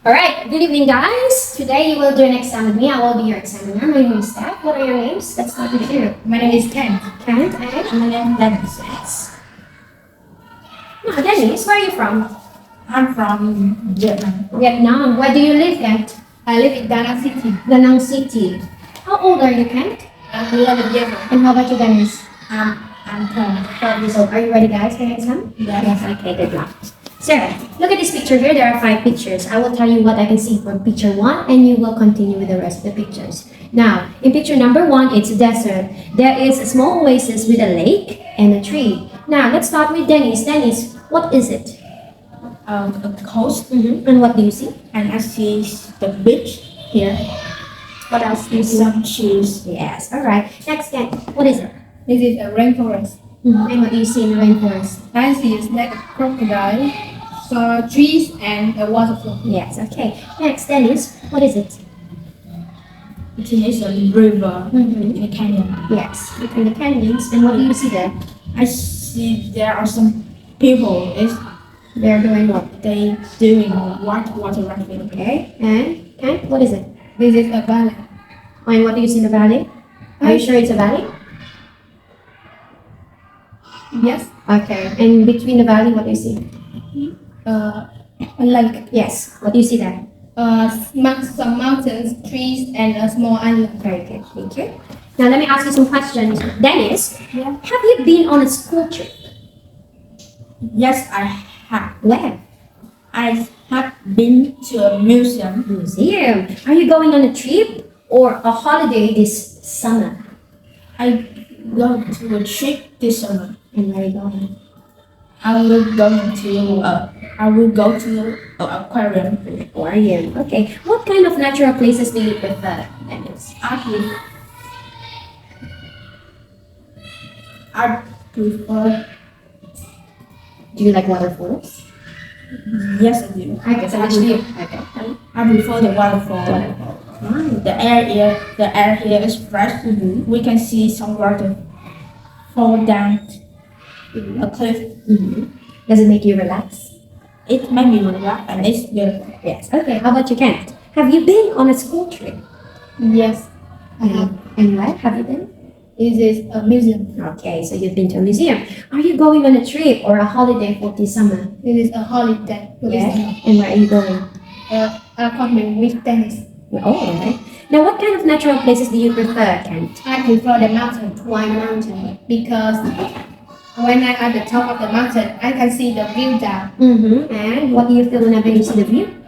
Alright, good evening guys. Today you will do an exam with me. I will be your examiner. My name is Steph. What are your names? Let's start with you. My name is Ken. Kent and My name is Dennis. Dennis. Now, Dennis, where are you from? I'm from Vietnam. Vietnam. Where do you live, Kent? I live in Da Nang City. Da Nang City. How old are you, Kent? I'm 11 years old. And how about you, Dennis? I'm 12 years old. Are you ready, guys, for your exam? Yes. Okay, good luck. Sarah, look at this picture here. There are 5 pictures. I will tell you what I can see from picture 1 and you will continue with the rest of the pictures. Now, in picture number 1, it's a desert. There is a small oasis with a lake and a tree. Now, let's start with Dennis. Dennis, what is it? A coast, And what do you see and I see the beach. here? What else do you see? Some trees. Yes, alright. Next, Ken, what is it? This is a rainforest. And what do you see in the rainforest? I see a snake, crocodile, so trees, and a waterfall. Yes, okay. Next, Dennis, what is it? It is a river in a canyon. Yes, between the canyons. And what do you see there? I see there are some people. They're doing what? They doing white water rafting. Okay. And Ken, what is it? This is a valley. And what do you see in the valley? Are you sure it's a valley? Yes. Okay. And between the valley, what do you see? A lake. Yes. What do you see there? Some mountains, trees, and a small island. Very good. Thank you. Now let me ask you some questions. Dennis, Yeah. have you been on a school trip? Yes, I have. Where? I have been to a museum. Museum. Are you going on a trip or a holiday this summer? I go to a trip this summer. And where are you going? I will go to an aquarium. Aquarium. Okay. What kind of natural places do you prefer, Dennis? I prefer. Do you like waterfalls? Yes, I do. I guess Actually, Okay. I prefer the waterfall. The air here is fresh. We can see some water fall down a cliff. Does it make you relax? It made me relax and it's good. Yes. Okay. How about you, Kent? Have you been on a school trip? Yes, I have. And where have you been? It is a museum. Okay, so you've been to a museum. Are you going on a trip or a holiday for this summer? It is a holiday. For this summer. And where are you going? Apartment with Dennis. Oh, alright. Now, what kind of natural places do you prefer, Kent? I prefer the mountain Why mountain? because when I'm at the top of the mountain, I can see the view down. And what do you feel whenever you see the view?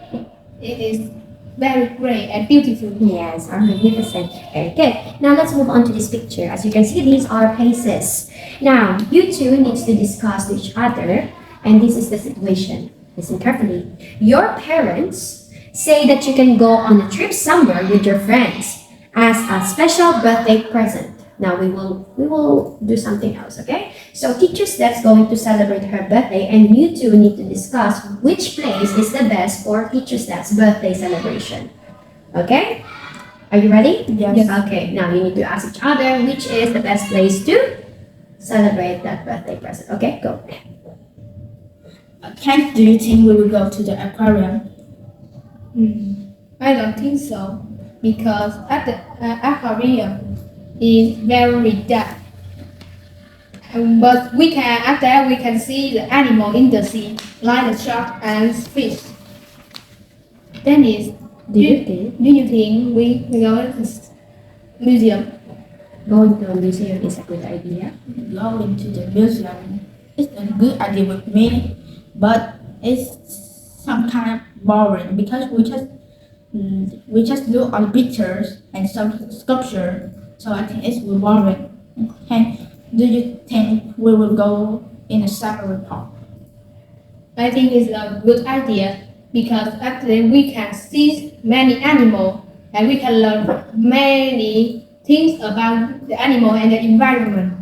It is very great and beautiful. Yes, are magnificent. Very good. Now let's move on to this picture. As you can see, these are places. Now, you two need to discuss with each other, and this is the situation. Listen carefully. Your parents say that you can go on a trip somewhere with your friends as a special birthday present. Now we will do something else, okay? So teacher Steph's going to celebrate her birthday and you two need to discuss which place is the best for teacher Steph's birthday celebration. Okay? Are you ready? Yes. Okay, now you need to ask each other which is the best place to celebrate that birthday present. Okay, go. Kent, do you think we will go to the aquarium? I don't think so because at the aquarium is very dark. But at there we can see the animal in the sea, like the shark and fish. Dennis, Do you think we go to the museum? going to a museum is a good idea? Going to the museum is a good idea with me, but it's some kind of boring because we just look on pictures and some sculpture. So I think it's boring. Okay. Do you think we will go in a safari park? I think it's a good idea because actually we can see many animals and we can learn many things about the animal and the environment.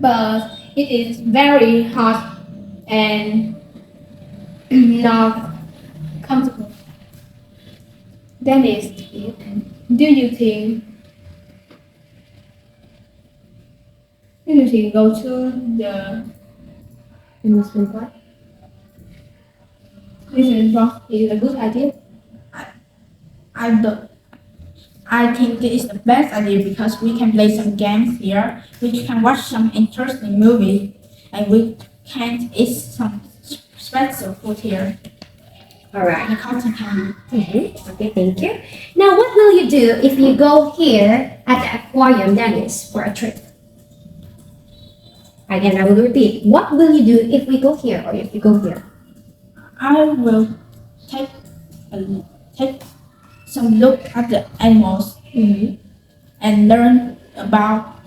But it is very hot and not comfortable. Dennis, do you think go to the Amusement park? amusement park is a good idea? I don't. I think this is the best idea because we can play some games here, we can watch some interesting movies, and we can eat some special food here. All right. The cotton candy. Okay, thank you. Now, what will you do if you go here at the aquarium, Dennis, for a trip? Again, I will repeat. What will you do if we go here or if you go here? I will take take some look at the animals and learn about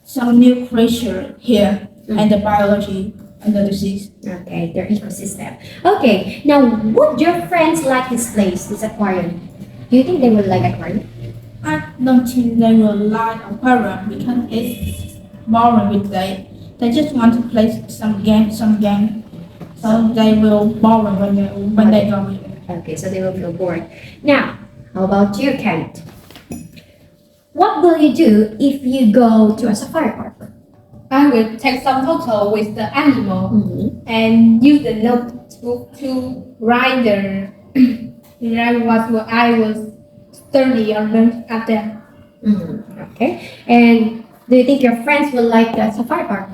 some new creature here and the biology and the disease. Okay, their ecosystem. Okay, now would your friends like this place, this aquarium? Do you think they will like aquarium? I don't think they will like aquarium because it's boring with they just want to play some game. So they will boring when they go here. Okay, so they will feel bored. Now, how about you, Kent? What will you do if you go to a safari park? I will take some photo with the animal Mm-hmm. and use the notebook to write what I was study or learn at them. Okay, and do you think your friends will like the safari park?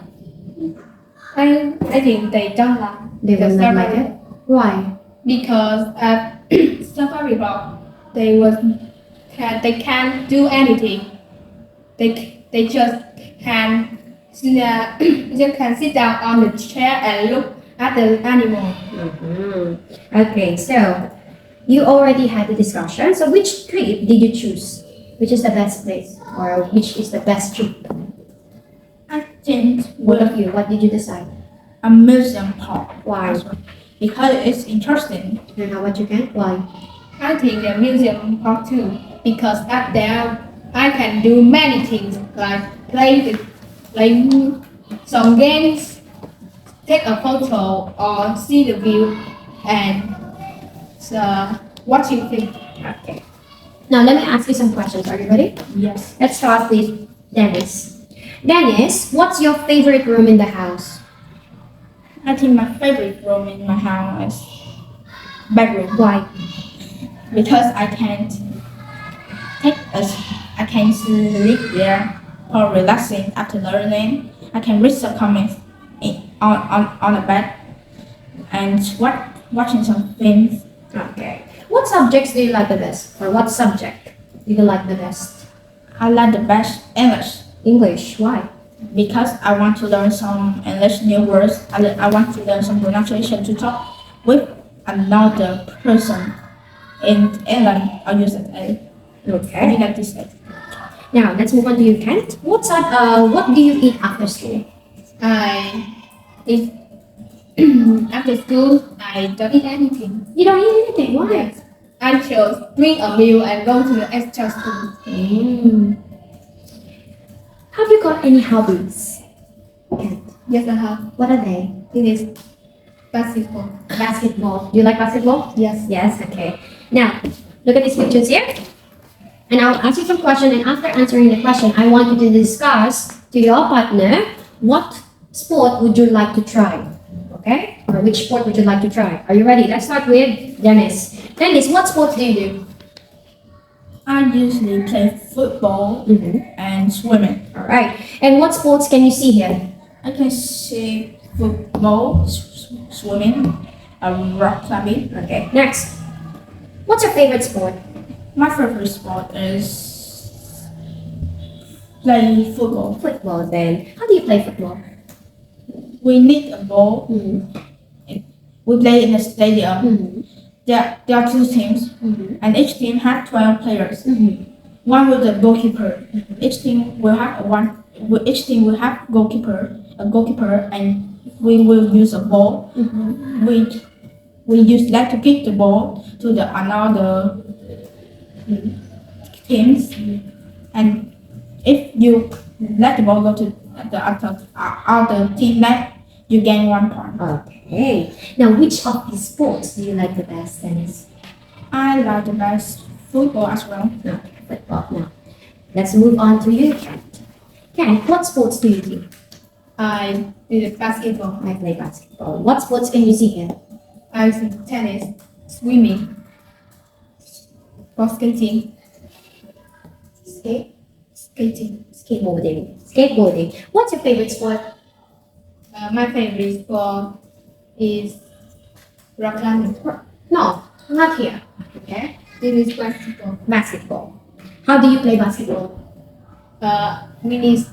I think they don't like They the will not like safari it. Why? because at safari park they can't do anything. They just can just can sit down on the chair and look at the animal. Okay, so you already had the discussion. So which trip did you choose? Which is the best place, or which is the best trip? I think Both of you, what did you decide? a museum park. Why? Because it's interesting. And how about you, Ken? Why? I think the museum park too because at there I can do many things like play some games, take a photo or see the view and what you think. Okay. Now let me ask you some questions. Are you ready? Yes. Let's start with Dennis. Dennis, what's your favorite room in the house? I think my favorite room in my house is bedroom Why? because I can sleep there for relaxing after learning. I can read some comics on the bed and watching some films. Okay. What subjects do you like the best? Or what subject do you like the best? I like the best English English. Why? because I want to learn some English new words. I want to learn some pronunciation to talk with another person in England or USA. I Okay. like this. Now let's move on to you, Kent. What do you eat after school? I if after school I don't eat anything. You don't eat anything. Why? Yes. I just drink a meal and go to the extra school. Have you got any hobbies? Kent, Yes, I have. what are they? It is basketball. Basketball. Do you like basketball? Yes. Yes. Okay. Now look at these pictures here. And I'll ask you some question, and after answering the question, I want you to discuss to your partner what sport would you like to try, okay? Or which sport would you like to try? Are you ready? Let's start with Dennis. Dennis, what sports do you do? I usually play football and swimming. All right. And what sports can you see here? I can see football, swimming, rock climbing. Okay. Next, what's your favorite sport? My favorite sport is play football. Football. Then, how do you play football? We need a ball. We play in a stadium. There are two teams, and each team has 12 players. One with the goalkeeper. Each team will have a goalkeeper, and we will use a ball. We use that to kick the ball to the another teams, and if you let the ball go to the other team net, you gain 1 point. Okay. Now, which of these sports do you like the best, Dennis? I like the best football as well. Okay, football. Now, let's move on to you, Kent. Kent, what sports do you do? I did basketball. I play basketball. What sports can you see here? I see tennis, swimming. for skating. Skate, Skating. skateboarding. What's your favorite sport? My favorite sport is rock climbing. No, not here. Okay. This is basketball. Basketball. How do you play basketball? We need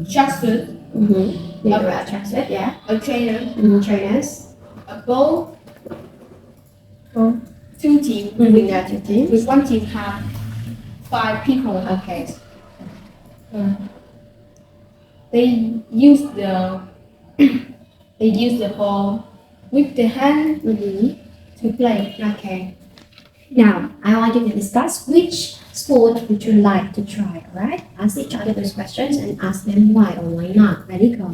tracksuit, Mm-hmm. You wear a tracksuit, yeah. a trainer, Trainers. a ball. For 2 teams. Yeah, 2 teams. With 1 team have 5 people. Okay. They use the they use the ball with the hand Mm-hmm. to play. Okay. Now, I want you to discuss which sport would you like to try, alright? Ask each other those questions and ask them why or why not. Ready, go.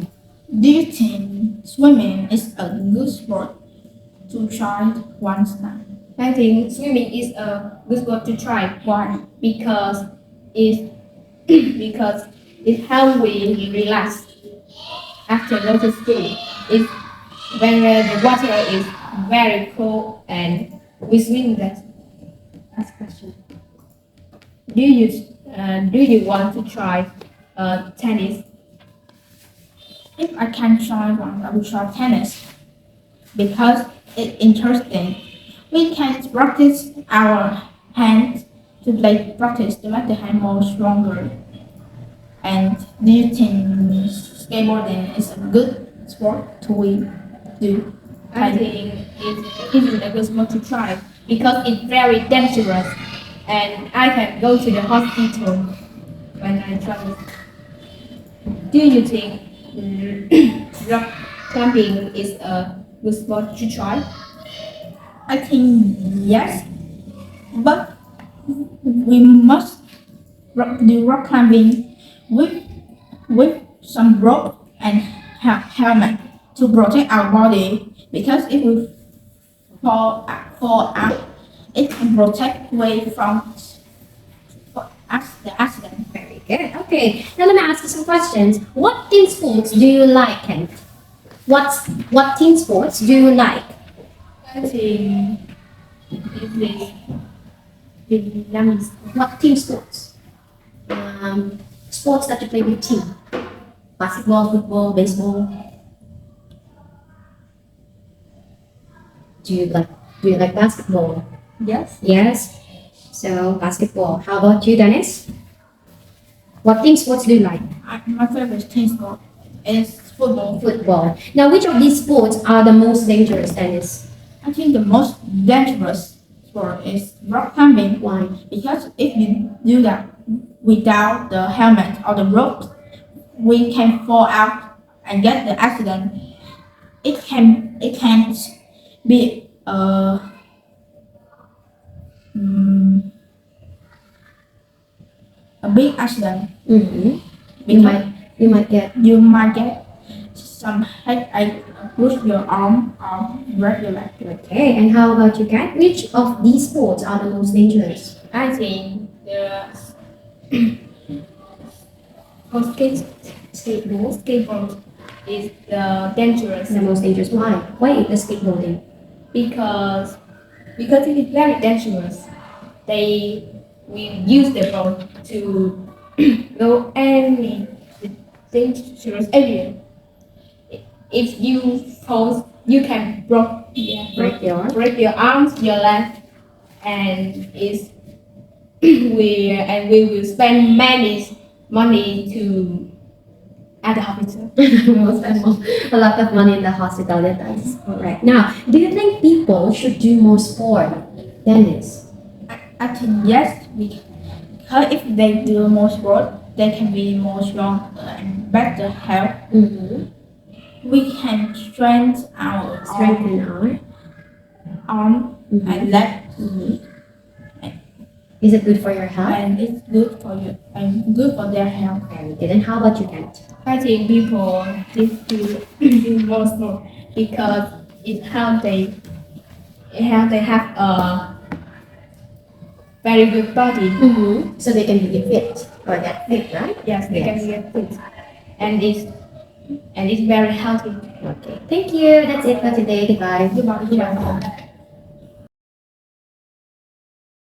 Do you think swimming is a good sport to try once time? I think swimming is a good sport to try. Why? Because it because it helps we relax after go to school. It's when the water is very cold and we swim that. Ask question. Do you want to try tennis? If I can try one, I will try tennis because it's interesting. We can practice our hands to practice to make the hand more stronger. And do you think skateboarding is a good sport to we do? I think it isn't a good sport to try because it's very dangerous and I can go to the hospital when I travel. Do you think rock climbing is a good sport to try? I think yes, but we must do rock climbing with some rope and helmet to protect our body because if we fall out, it can protect away from the accident. Very good. Okay. Now let me ask you some questions. What team sports do you like, Kent? What team sports do you like? I think it is Vietnamese. What team sports? Sports that you play with team. Basketball, football, baseball. Do you like basketball? Yes. Yes. So basketball. How about you, Dennis? What team sports do you like? My favorite team sport is football. Football. Now, which of these sports are the most dangerous, Dennis? I think the most dangerous sport is rock climbing. Why? Because if we do that without the helmet or the rope, we can fall out and get the accident. It can be a big accident. Mm-hmm. Because You might get. you might get some headache, lose your arm or break your leg. Okay. And how about you, Kat? Which of these sports are the most dangerous? I think the for skateboard is the dangerous The most dangerous. Why? Why is the skateboarding? because it is very dangerous. They will use the boat to go any dangerous area. If you fall, you can Break your arm. break your arms, your leg, and we will spend many money to at the hospital. We'll spend a lot of money in the hospital. That's correct. Now, do you think people should do more sport? Dennis. I think yes, because if they do more sport, they can be more strong and better health. Mm-hmm. We can strengthen our Strengthen our. arm and leg, Mm-hmm. Is it good for your health? and it's good for you and good for their health. Very good. And how about you, Kent? I think people need to do more sport because it helps they have a very good body. Mm-hmm. So they can be fit or get fit, right? Yes, they Yes. can get fit, and it's very healthy. Okay. Thank you. That's it for today. Goodbye. Goodbye.